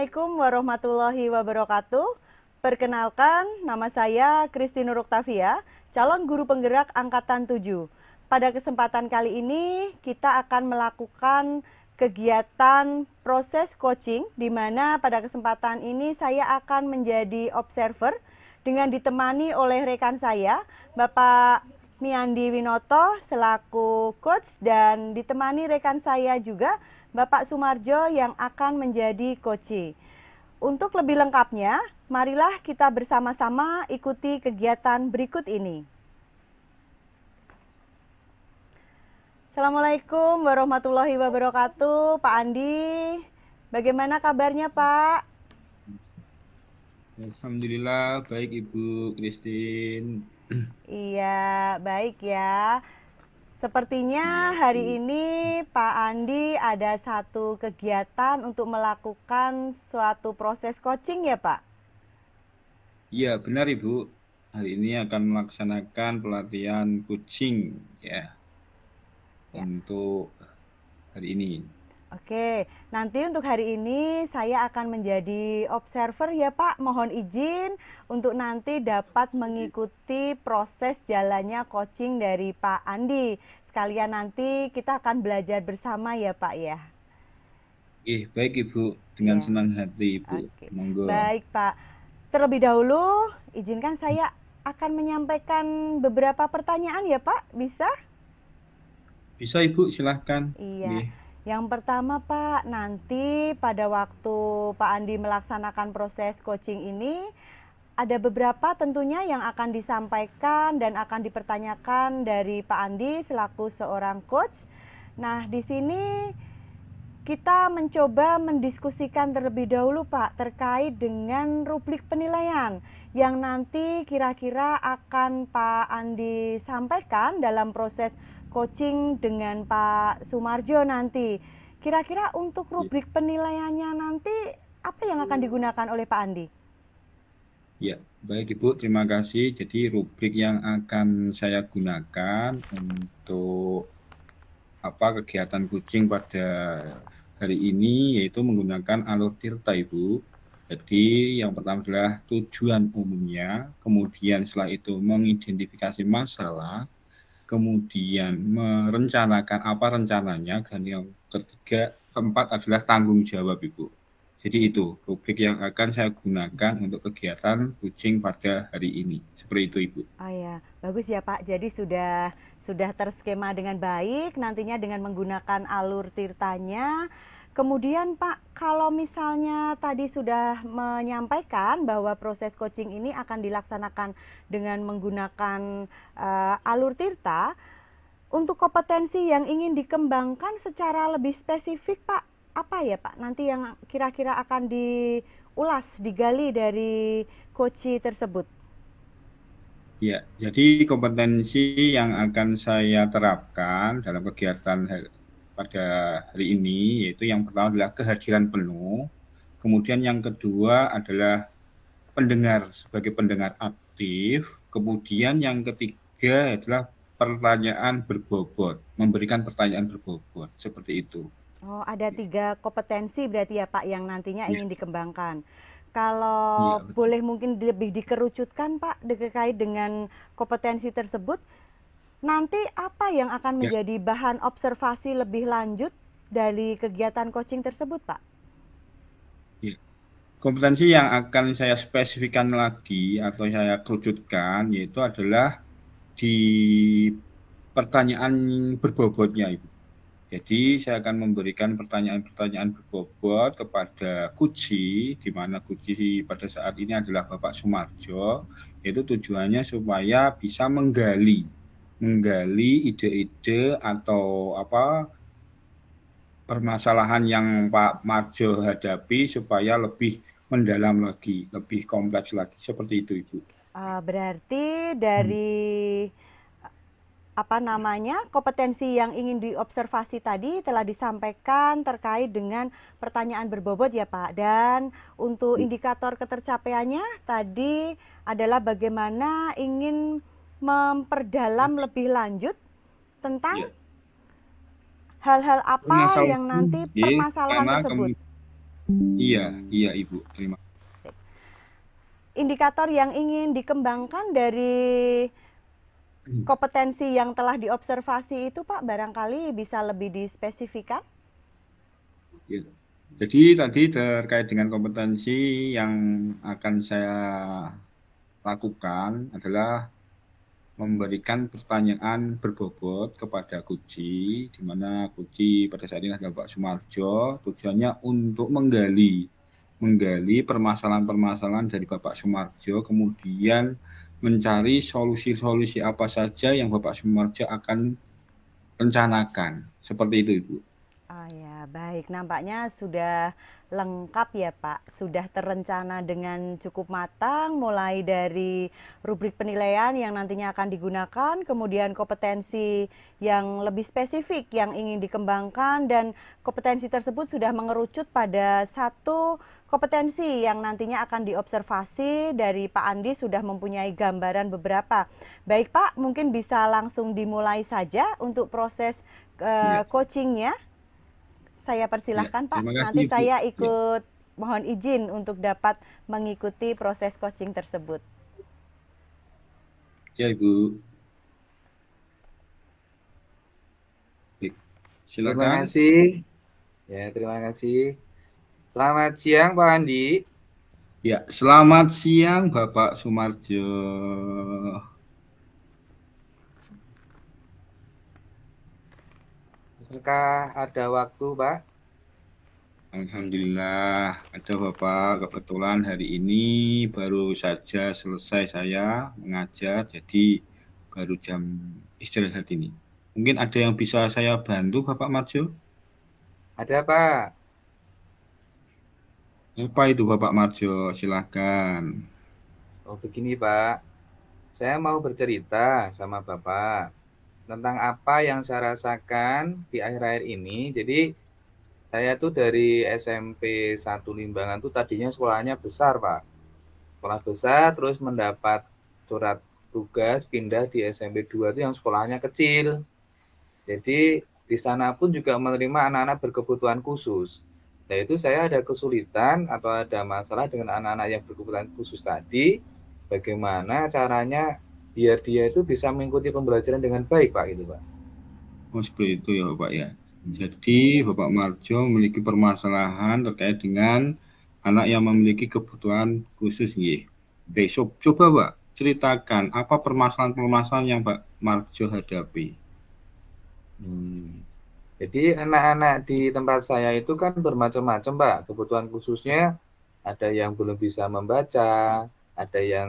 Assalamualaikum warahmatullahi wabarakatuh. Perkenalkan, nama saya Kristi Nur Oktavia, calon guru penggerak Angkatan 7. Pada kesempatan kali ini, kita akan melakukan kegiatan proses coaching, di mana pada kesempatan ini saya akan menjadi observer dengan ditemani oleh rekan saya, Bapak Miandi Winoto selaku coach, dan ditemani rekan saya juga Bapak Sumarjo yang akan menjadi coach. Untuk lebih lengkapnya, marilah kita bersama-sama ikuti kegiatan berikut ini. Assalamualaikum warahmatullahi wabarakatuh, Pak Andi. Bagaimana kabarnya, Pak? Alhamdulillah, baik Ibu Christine. Iya, baik ya. Sepertinya Iya, hari Bu. ini Pak Andi ada satu kegiatan untuk melakukan suatu proses coaching ya, Pak? Iya, benar Ibu. Hari ini akan melaksanakan pelatihan coaching ya Ya. untuk hari ini. Oke, nanti untuk hari ini saya akan menjadi observer ya Pak. Mohon izin untuk nanti dapat mengikuti proses jalannya coaching dari Pak Andi. Sekalian nanti kita akan belajar bersama ya Pak ya. Baik Ibu, dengan Ya, senang hati Ibu. oke. Monggo. Baik Pak. Terlebih dahulu, izinkan saya akan menyampaikan beberapa pertanyaan ya Pak. Bisa? Bisa Ibu, silahkan. Iya, Nggih. yang pertama Pak, nanti pada waktu Pak Andi melaksanakan proses coaching ini, ada beberapa tentunya yang akan disampaikan dan akan dipertanyakan dari Pak Andi selaku seorang coach. Nah, di sini kita mencoba mendiskusikan terlebih dahulu Pak terkait dengan rubrik penilaian yang nanti kira-kira akan Pak Andi sampaikan dalam proses coaching dengan Pak Sumarjo nanti. Kira-kira untuk rubrik penilaiannya nanti apa yang akan digunakan oleh Pak Andi? Ya, baik Ibu, terima kasih. Jadi rubrik yang akan saya gunakan untuk kegiatan kucing pada hari ini yaitu menggunakan alur tirta Ibu. Jadi yang pertama adalah tujuan umumnya, kemudian setelah itu mengidentifikasi masalah, kemudian merencanakan apa rencananya, dan yang ketiga, keempat adalah tanggung jawab Ibu. Jadi itu rubrik yang akan saya gunakan untuk kegiatan kucing pada hari ini. Seperti itu Ibu. Oh ya, bagus ya Pak. Jadi sudah terskema dengan baik nantinya dengan menggunakan alur tirtanya. Kemudian Pak, kalau misalnya tadi sudah menyampaikan bahwa proses coaching ini akan dilaksanakan dengan menggunakan alur tirta, untuk kompetensi yang ingin dikembangkan secara lebih spesifik Pak, apa ya Pak? Nanti yang kira-kira akan diulas, digali dari coach tersebut. Ya, jadi kompetensi yang akan saya terapkan dalam kegiatan pada hari ini, yaitu yang pertama adalah kehadiran penuh, kemudian yang kedua adalah pendengar sebagai pendengar aktif, kemudian yang ketiga adalah pertanyaan berbobot, memberikan pertanyaan berbobot, seperti itu. Oh, ada 3 kompetensi berarti ya Pak yang nantinya Ya, ingin dikembangkan. Kalau iya betul. boleh mungkin lebih dikerucutkan Pak terkait dengan kompetensi tersebut, nanti apa yang akan Ya, menjadi bahan observasi lebih lanjut dari kegiatan coaching tersebut Pak? ya. Kompetensi yang akan saya spesifikkan lagi atau saya kerucutkan yaitu adalah di pertanyaan berbobotnya, Ibu. Jadi saya akan memberikan pertanyaan-pertanyaan berbobot kepada Kuci, di mana Kuci pada saat ini adalah Bapak Sumarjo, yaitu tujuannya supaya bisa menggali ide-ide atau permasalahan yang Pak Marjo hadapi supaya lebih mendalam lagi, lebih kompleks lagi, seperti itu Ibu. Berarti dari kompetensi yang ingin diobservasi tadi telah disampaikan terkait dengan pertanyaan berbobot ya Pak, dan untuk indikator ketercapaiannya tadi adalah bagaimana ingin memperdalam lebih lanjut tentang Ya, hal-hal apa yang permasalahan, nanti permasalahan karena tersebut. Iya, iya Ibu. Terima. Indikator yang ingin dikembangkan dari kompetensi yang telah diobservasi itu Pak, barangkali bisa lebih dispesifikan? Ya. Jadi tadi terkait dengan kompetensi yang akan saya lakukan adalah memberikan pertanyaan berbobot kepada Kuci, di mana Kuci pada saat ini adalah Pak Sumarjo, tujuannya untuk menggali permasalahan-permasalahan dari Bapak Sumarjo, kemudian mencari solusi-solusi apa saja yang Bapak Sumarjo akan rencanakan. Seperti itu, Ibu. Oh ya, baik. Nampaknya sudah lengkap ya Pak. Sudah terencana dengan cukup matang, mulai dari rubrik penilaian yang nantinya akan digunakan, kemudian kompetensi yang lebih spesifik yang ingin dikembangkan, dan kompetensi tersebut sudah mengerucut pada satu kompetensi yang nantinya akan diobservasi. Dari Pak Andi sudah mempunyai gambaran beberapa. Baik Pak, mungkin bisa langsung dimulai saja untuk proses Ya, coachingnya. Saya ya. persilahkan Pak, Terima kasih, nanti Ibu. saya Ya, ikut mohon izin untuk dapat mengikuti proses coaching tersebut. ya Ibu. Baik. Terima Silakan. kasih. Ya, terima kasih. Selamat siang, Pak Andi. Ya, selamat siang Bapak Sumarjo. Apakah ada waktu, Pak? Alhamdulillah, ada Bapak. Kebetulan hari ini baru saja selesai saya mengajar, jadi baru jam istirahat ini. Mungkin ada yang bisa saya bantu, Bapak Marjo? Ada, Pak. Apa itu, Bapak Marjo? Silahkan. Oh, begini, Pak. Saya mau bercerita sama Bapak tentang apa yang saya rasakan di akhir-akhir ini. Jadi, saya tuh dari SMP 1 Limbangan tuh tadinya sekolahnya besar, Pak. Sekolah besar, terus mendapat surat tugas pindah di SMP 2 itu yang sekolahnya kecil. Jadi di sana pun juga menerima anak-anak berkebutuhan khusus. Nah itu saya ada kesulitan atau ada masalah dengan anak-anak yang berkebutuhan khusus tadi. Bagaimana caranya biar dia itu bisa mengikuti pembelajaran dengan baik, Pak, gitu, Pak. Oh, seperti itu ya, Bapak ya. Jadi, Bapak Marjo memiliki permasalahan terkait dengan anak yang memiliki kebutuhan khusus, nggih. Besok, coba, Pak, ceritakan apa permasalahan-permasalahan yang Pak Marjo hadapi. Hmm. Jadi anak-anak di tempat saya itu kan bermacam-macam, Pak. Kebutuhan khususnya ada yang belum bisa membaca, ada yang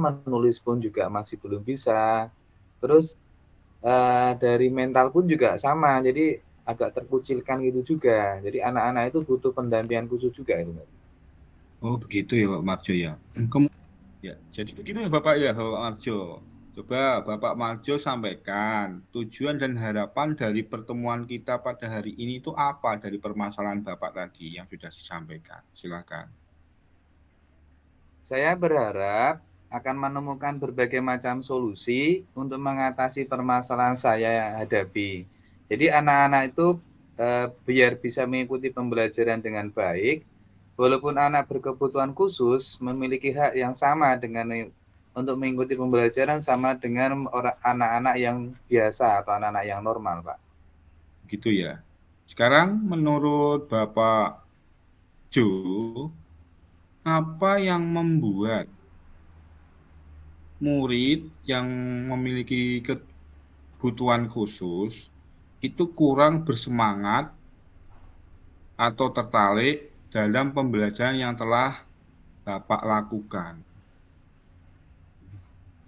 menulis pun juga masih belum bisa. Terus dari mental pun juga sama, jadi agak terkucilkan gitu juga. Jadi anak-anak itu butuh pendampingan khusus juga itu, Pak. Oh, begitu ya, Pak Marjo ya. Ya, jadi begitu ya, Bapak ya, Bapak Marjo. Coba Bapak Marjo sampaikan tujuan dan harapan dari pertemuan kita pada hari ini itu apa dari permasalahan Bapak tadi yang sudah disampaikan. Silakan. Saya berharap akan menemukan berbagai macam solusi untuk mengatasi permasalahan saya yang hadapi. Jadi anak-anak itu biar bisa mengikuti pembelajaran dengan baik, walaupun anak berkebutuhan khusus memiliki hak yang sama dengan untuk mengikuti pembelajaran sama dengan anak-anak yang biasa atau anak-anak yang normal, Pak. Gitu ya. Sekarang menurut Bapak Jo, apa yang membuat murid yang memiliki kebutuhan khusus itu kurang bersemangat atau tertarik dalam pembelajaran yang telah Bapak lakukan?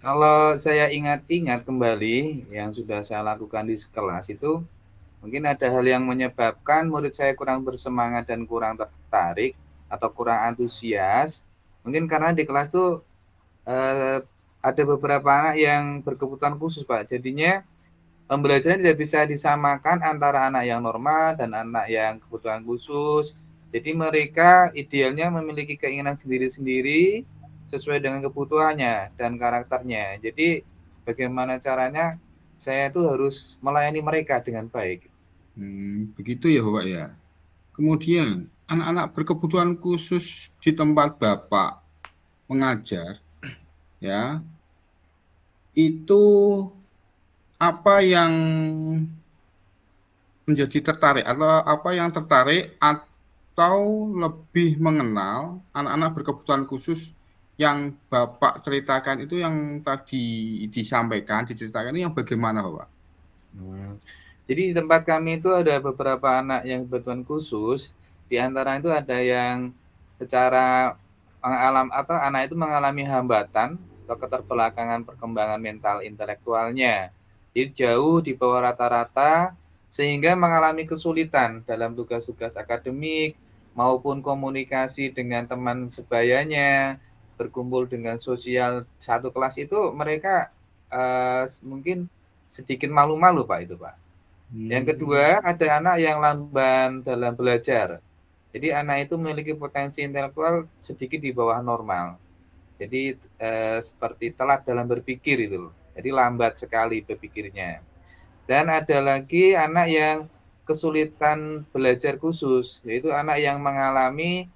Kalau saya ingat-ingat kembali yang sudah saya lakukan di sekelas itu, mungkin ada hal yang menyebabkan murid saya kurang bersemangat dan kurang tertarik atau kurang antusias. Mungkin karena di kelas tuh eh, ada beberapa anak yang berkebutuhan khusus, Pak. Jadinya pembelajaran tidak bisa disamakan antara anak yang normal dan anak yang kebutuhan khusus. Jadi mereka idealnya memiliki keinginan sendiri-sendiri sesuai dengan kebutuhannya dan karakternya. Jadi bagaimana caranya saya itu harus melayani mereka dengan baik. Begitu ya Bapak ya. Kemudian anak-anak berkebutuhan khusus di tempat Bapak mengajar, ya, itu apa yang menjadi tertarik atau apa yang tertarik atau lebih mengenal anak-anak berkebutuhan khusus yang Bapak ceritakan itu yang tadi diceritakan ini yang bagaimana, Bapak? Hmm. Jadi di tempat kami itu ada beberapa anak yang berkebutuhan khusus. Di antara itu ada yang secara atau anak itu mengalami hambatan atau keterbelakangan perkembangan mental intelektualnya. Jadi jauh di bawah rata-rata sehingga mengalami kesulitan dalam tugas-tugas akademik maupun komunikasi dengan teman sebayanya, berkumpul dengan sosial satu kelas itu mereka mungkin sedikit malu-malu Pak itu Pak. Yang Hmm. kedua, ada anak yang lamban dalam belajar. Jadi anak itu memiliki potensi intelektual sedikit di bawah normal. Jadi seperti telat dalam berpikir itu loh. Jadi lambat sekali berpikirnya. Dan ada lagi anak yang kesulitan belajar khusus, yaitu anak yang mengalami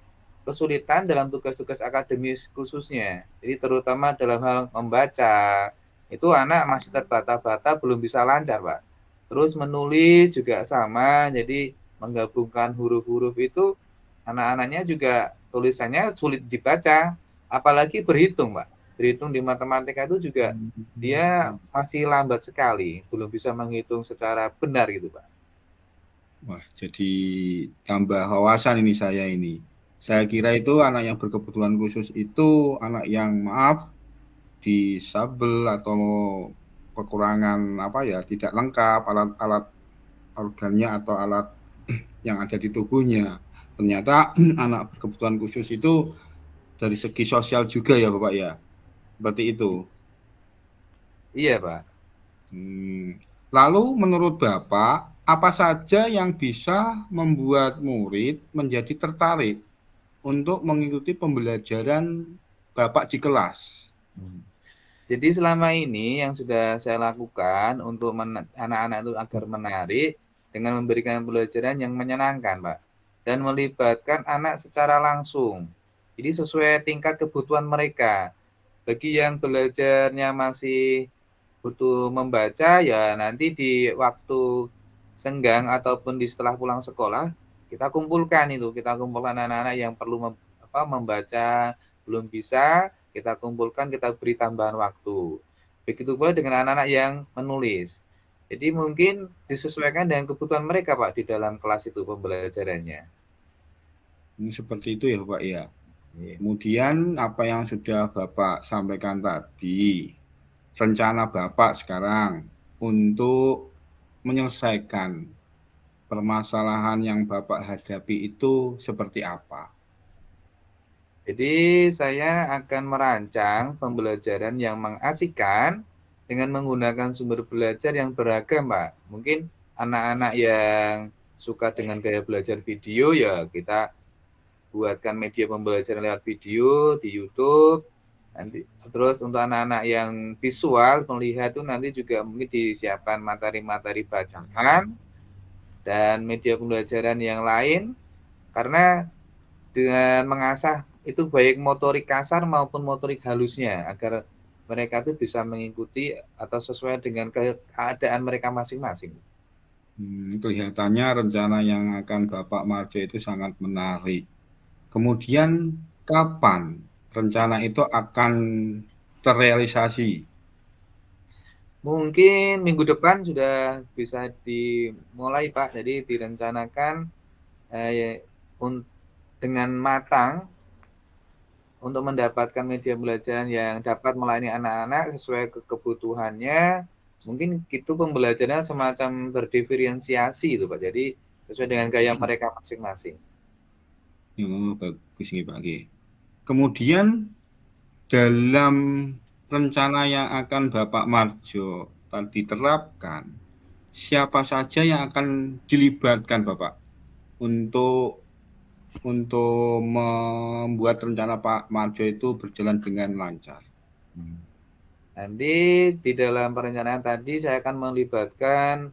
kesulitan dalam tugas-tugas akademis khususnya. Jadi terutama dalam hal membaca, itu anak masih terbata-bata, belum bisa lancar, Pak. Terus menulis juga sama, jadi menggabungkan huruf-huruf itu anak-anaknya juga tulisannya sulit dibaca, apalagi berhitung, Pak. Berhitung di matematika itu juga dia masih lambat sekali, belum bisa menghitung secara benar gitu, Pak. Wah, jadi tambah wawasan ini saya ini. Saya kira itu anak yang berkebutuhan khusus itu anak yang maaf disabel atau kekurangan apa ya, tidak lengkap alat-alat organnya atau alat yang ada di tubuhnya. Ternyata anak berkebutuhan khusus itu dari segi sosial juga ya Bapak ya. Seperti itu. Iya, Pak. Lalu menurut Bapak, apa saja yang bisa membuat murid menjadi tertarik untuk mengikuti pembelajaran Bapak di kelas? Jadi selama ini yang sudah saya lakukan untuk anak-anak itu agar menarik dengan memberikan pembelajaran yang menyenangkan, Pak. Dan melibatkan anak secara langsung. Jadi sesuai tingkat kebutuhan mereka. Bagi yang belajarnya masih butuh membaca, ya nanti di waktu senggang ataupun di setelah pulang sekolah, kita kumpulkan anak-anak yang perlu membaca, belum bisa, kita kumpulkan, kita beri tambahan waktu. Begitu pula dengan anak-anak yang menulis. Jadi mungkin disesuaikan dengan kebutuhan mereka, Pak, di dalam kelas itu pembelajarannya. Seperti itu ya Bapak ya. Iya. Kemudian apa yang sudah Bapak sampaikan tadi, rencana Bapak sekarang untuk menyelesaikan permasalahan yang Bapak hadapi itu seperti apa? Jadi saya akan merancang pembelajaran yang mengasihkan dengan menggunakan sumber belajar yang beragam, Pak. Mungkin anak-anak yang suka dengan gaya belajar video, ya kita buatkan media pembelajaran lewat video di YouTube. Nanti terus untuk anak-anak yang visual melihat itu nanti juga mungkin disiapkan materi-materi bacaan dan media pembelajaran yang lain karena dengan mengasah itu baik motorik kasar maupun motorik halusnya agar mereka itu bisa mengikuti atau sesuai dengan keadaan mereka masing-masing. Kelihatannya rencana yang akan Bapak Marjo itu sangat menarik. Kemudian kapan rencana itu akan terrealisasi? Mungkin minggu depan sudah bisa dimulai Pak, jadi direncanakan eh, dengan matang untuk mendapatkan media pembelajaran yang dapat melayani anak-anak sesuai kebutuhannya. Mungkin itu pembelajarannya semacam berdiferensiasi itu Pak. Jadi sesuai dengan gaya mereka masing-masing. Bagus nih Pak G. Kemudian dalam rencana yang akan Bapak Marjo tadi terapkan, siapa saja yang akan dilibatkan Bapak untuk membuat rencana Pak Marjo itu berjalan dengan lancar? Nanti di dalam perencanaan tadi saya akan melibatkan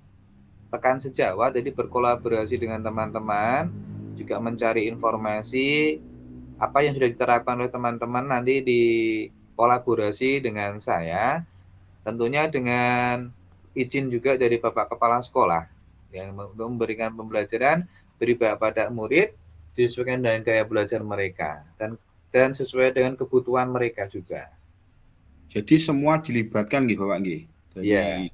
rekan sejawat, jadi berkolaborasi dengan teman-teman juga mencari informasi apa yang sudah diterapkan oleh teman-teman nanti di kolaborasi dengan saya, tentunya dengan izin juga dari Bapak Kepala Sekolah yang memberikan pembelajaran beribadah pada murid disesuaikan dengan gaya belajar mereka dan sesuai dengan kebutuhan mereka juga. Jadi semua dilibatkan nggih Bapak nggih. Iya.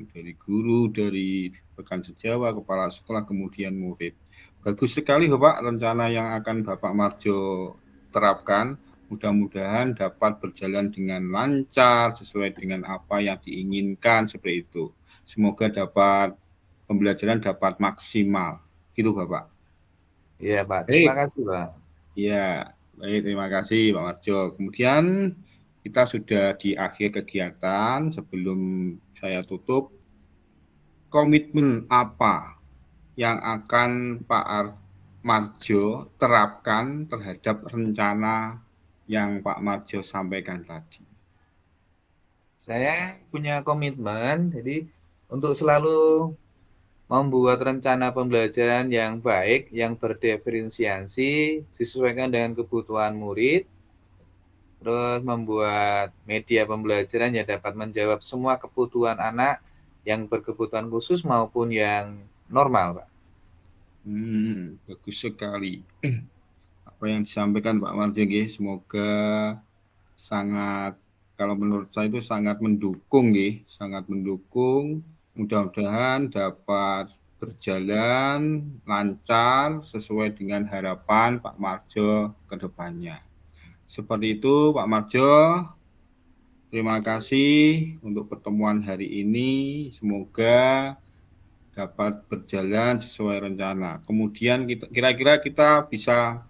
Dari guru, dari rekan sejawat, kepala sekolah, kemudian murid. Bagus sekali Bapak rencana yang akan Bapak Marjo terapkan. Mudah-mudahan dapat berjalan dengan lancar sesuai dengan apa yang diinginkan seperti itu. Semoga pembelajaran dapat maksimal. Gitu Bapak. Iya Pak, terima Baik. kasih Pak. Ya, baik, terima kasih Pak Marjo. Kemudian kita sudah di akhir kegiatan. Sebelum saya tutup, komitmen apa yang akan Pak Marjo terapkan terhadap rencana yang Pak Marjo sampaikan tadi? Saya punya komitmen, jadi untuk selalu membuat rencana pembelajaran yang baik, yang berdiferensiasi, disesuaikan dengan kebutuhan murid, terus membuat media pembelajaran yang dapat menjawab semua kebutuhan anak yang berkebutuhan khusus maupun yang normal, Pak. Bagus sekali. Apa yang disampaikan Pak Marjo, semoga sangat, kalau menurut saya itu sangat mendukung, sangat mendukung. Mudah-mudahan dapat berjalan lancar sesuai dengan harapan Pak Marjo ke depannya. Seperti itu Pak Marjo, terima kasih untuk pertemuan hari ini. Semoga dapat berjalan sesuai rencana. Kemudian kira-kira kita bisa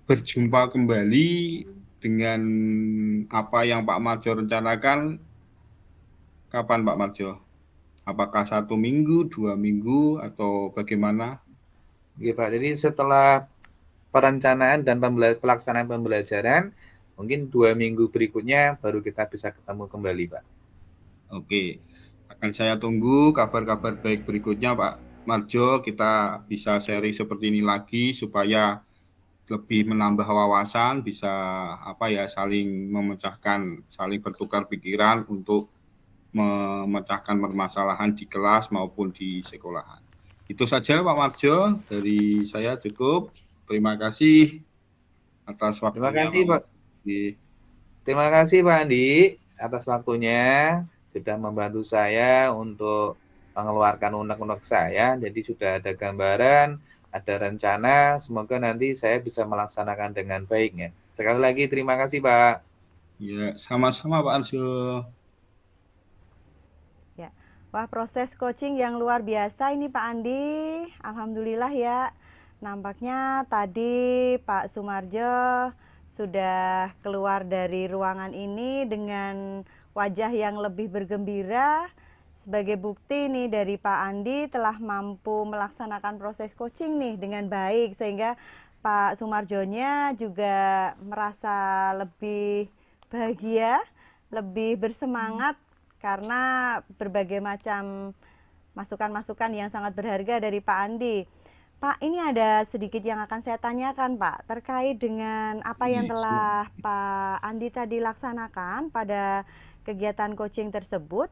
berjumpa kembali dengan apa yang Pak Marjo rencanakan. Kapan Pak Marjo? Apakah 1 minggu, 2 minggu, atau bagaimana? Oke, Pak. Jadi setelah perencanaan dan pelaksanaan pembelajaran, mungkin 2 minggu berikutnya baru kita bisa ketemu kembali, Pak. Oke, akan saya tunggu kabar-kabar baik berikutnya Pak Marjo. Kita bisa sharing seperti ini lagi supaya lebih menambah wawasan, bisa saling memecahkan, saling bertukar pikiran untuk memecahkan permasalahan di kelas maupun di sekolahan. Itu saja Pak Marjo, dari saya cukup. Terima kasih atas waktunya. Terima kasih Pak. Terima kasih Pak Andi atas waktunya, sudah membantu saya untuk mengeluarkan unek-unek saya. Jadi sudah ada gambaran, ada rencana, semoga nanti saya bisa melaksanakan dengan baiknya. Sekali lagi terima kasih Pak. Ya, sama-sama Pak Arjo. Ya, wah proses coaching yang luar biasa ini Pak Andi. Alhamdulillah ya. Nampaknya tadi Pak Sumarjo sudah keluar dari ruangan ini dengan wajah yang lebih bergembira. Sebagai bukti nih dari Pak Andi telah mampu melaksanakan proses coaching nih dengan baik, sehingga Pak Sumarjonya juga merasa lebih bahagia, lebih bersemangat karena berbagai macam masukan-masukan yang sangat berharga dari Pak Andi. Pak, ini ada sedikit yang akan saya tanyakan Pak, terkait dengan apa yang telah Pak Andi tadi laksanakan pada kegiatan coaching tersebut.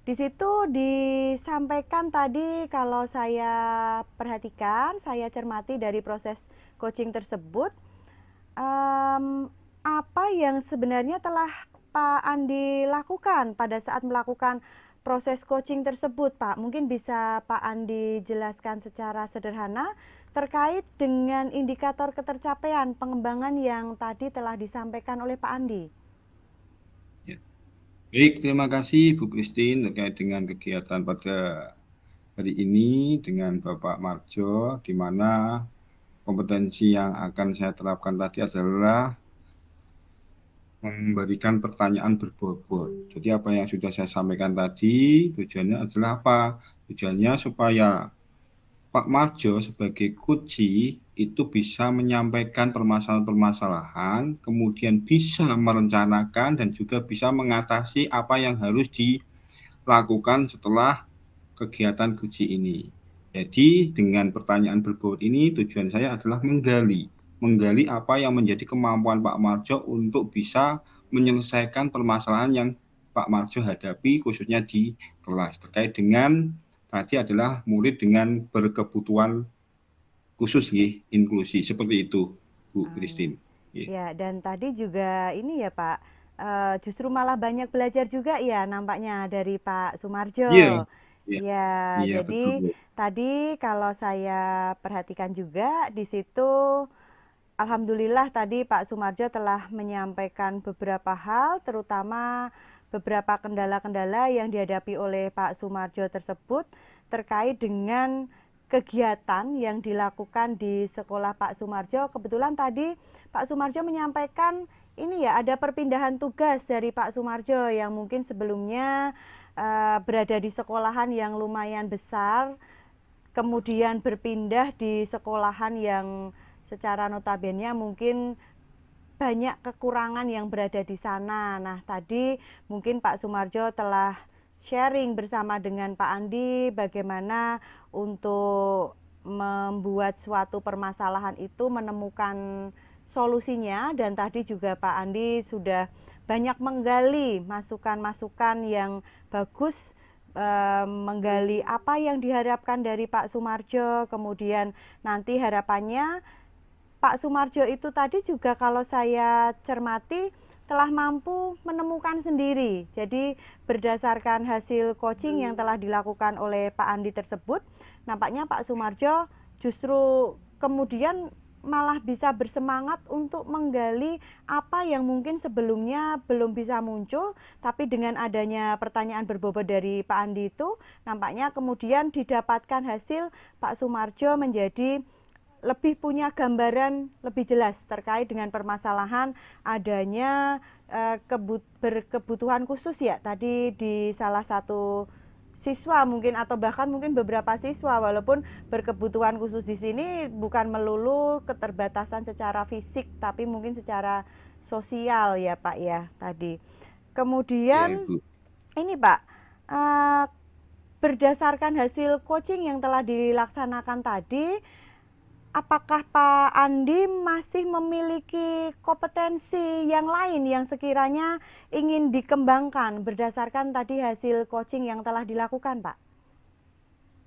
Di situ disampaikan tadi, kalau saya perhatikan, saya cermati dari proses coaching tersebut, apa yang sebenarnya telah Pak Andi lakukan pada saat melakukan proses coaching tersebut, Pak? Mungkin bisa Pak Andi jelaskan secara sederhana terkait dengan indikator ketercapaian pengembangan yang tadi telah disampaikan oleh Pak Andi. Baik, terima kasih Bu Christine terkait dengan kegiatan pada hari ini dengan Bapak Marjo, di mana kompetensi yang akan saya terapkan tadi adalah memberikan pertanyaan berbobot. Jadi apa yang sudah saya sampaikan tadi, tujuannya adalah apa? Tujuannya supaya Pak Marjo sebagai kunci itu bisa menyampaikan permasalahan-permasalahan, kemudian bisa merencanakan dan juga bisa mengatasi apa yang harus dilakukan setelah kegiatan kunci ini. Jadi dengan pertanyaan berbobot ini tujuan saya adalah menggali apa yang menjadi kemampuan Pak Marjo untuk bisa menyelesaikan permasalahan yang Pak Marjo hadapi khususnya di kelas terkait dengan tadi adalah murid dengan berkebutuhan khusus inklusi seperti itu Bu Ah, Christine. ya, dan tadi juga ini ya Pak, justru malah banyak belajar juga ya nampaknya dari Pak Iya, Sumarjo. iya, Ya, iya betul jadi Bu. tadi kalau saya perhatikan juga di situ, alhamdulillah tadi Pak Sumarjo telah menyampaikan beberapa hal, terutama beberapa kendala-kendala yang dihadapi oleh Pak Sumarjo tersebut terkait dengan kegiatan yang dilakukan di sekolah Pak Sumarjo. Kebetulan tadi Pak Sumarjo menyampaikan ini ya ada perpindahan tugas dari Pak Sumarjo yang mungkin sebelumnya berada di sekolahan yang lumayan besar, kemudian berpindah di sekolahan yang secara notabene mungkin banyak kekurangan yang berada di sana. Nah, tadi mungkin Pak Sumarjo telah sharing bersama dengan Pak Andi bagaimana untuk membuat suatu permasalahan itu menemukan solusinya, dan tadi juga Pak Andi sudah banyak menggali masukan-masukan yang bagus, menggali apa yang diharapkan dari Pak Sumarjo, kemudian nanti harapannya Pak Sumarjo itu tadi juga kalau saya cermati telah mampu menemukan sendiri. Jadi berdasarkan hasil coaching yang telah dilakukan oleh Pak Andi tersebut, nampaknya Pak Sumarjo justru kemudian malah bisa bersemangat untuk menggali apa yang mungkin sebelumnya belum bisa muncul, tapi dengan adanya pertanyaan berbobot dari Pak Andi itu, nampaknya kemudian didapatkan hasil Pak Sumarjo menjadi lebih punya gambaran lebih jelas terkait dengan permasalahan adanya berkebutuhan khusus ya tadi di salah satu siswa mungkin, atau bahkan mungkin beberapa siswa, walaupun berkebutuhan khusus di sini bukan melulu keterbatasan secara fisik tapi mungkin secara sosial ya Pak ya tadi. Iya Kemudian Ibu. ini Pak, eh, berdasarkan hasil coaching yang telah dilaksanakan tadi, apakah Pak Andi masih memiliki kompetensi yang lain yang sekiranya ingin dikembangkan berdasarkan tadi hasil coaching yang telah dilakukan, Pak?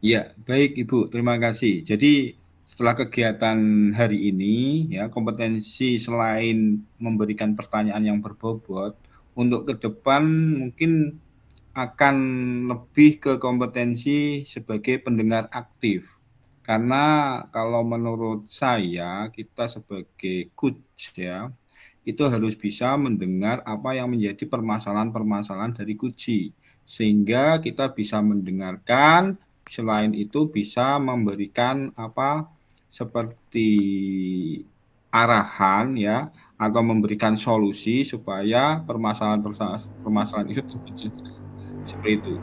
Ya, baik Ibu, terima kasih. Jadi setelah kegiatan hari ini, ya kompetensi selain memberikan pertanyaan yang berbobot, untuk ke depan mungkin akan lebih ke kompetensi sebagai pendengar aktif. Karena kalau menurut saya, kita sebagai coach ya, itu harus bisa mendengar apa yang menjadi permasalahan-permasalahan dari kunci, sehingga kita bisa mendengarkan, selain itu bisa memberikan apa seperti arahan ya atau memberikan solusi supaya permasalahan itu terpecahkan seperti itu.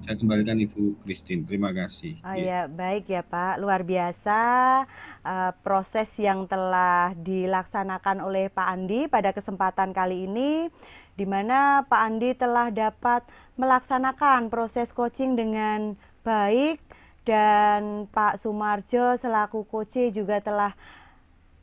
Saya kembalikan Ibu Christine, terima kasih. Oh Ya. ya, baik ya Pak, luar biasa proses yang telah dilaksanakan oleh Pak Andi pada kesempatan kali ini, di mana Pak Andi telah dapat melaksanakan proses coaching dengan baik, dan Pak Sumarjo selaku coach juga telah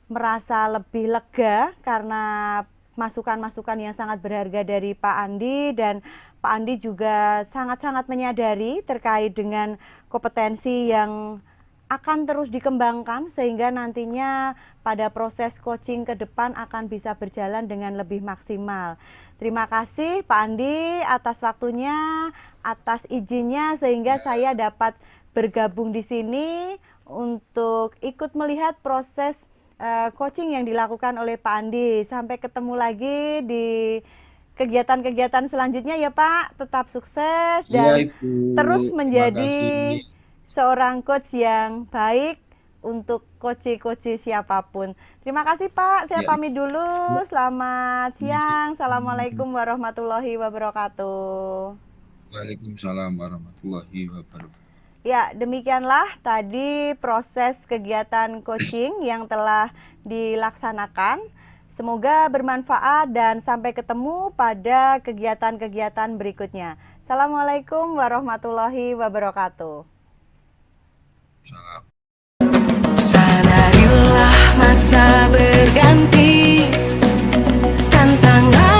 merasa lebih lega karena masukan-masukan yang sangat berharga dari Pak Andi, dan Pak Andi juga sangat-sangat menyadari terkait dengan kompetensi yang akan terus dikembangkan sehingga nantinya pada proses coaching ke depan akan bisa berjalan dengan lebih maksimal. Terima kasih Pak Andi atas waktunya, atas izinnya sehingga saya dapat bergabung di sini untuk ikut melihat proses coaching yang dilakukan oleh Pak Andi. Sampai ketemu lagi di kegiatan-kegiatan selanjutnya ya Pak. Tetap sukses Iya dan Ibu, terus terima kasih. menjadi seorang coach yang baik untuk coach-coach siapapun. Terima kasih Pak. Saya Ya, pamit dulu. Selamat Ibu. siang. Assalamualaikum warahmatullahi wabarakatuh. Waalaikumsalam warahmatullahi wabarakatuh. Ya, demikianlah tadi proses kegiatan coaching yang telah dilaksanakan. Semoga bermanfaat dan sampai ketemu pada kegiatan-kegiatan berikutnya. Assalamualaikum warahmatullahi wabarakatuh. Salam. Sadarilah masa berganti, tantangan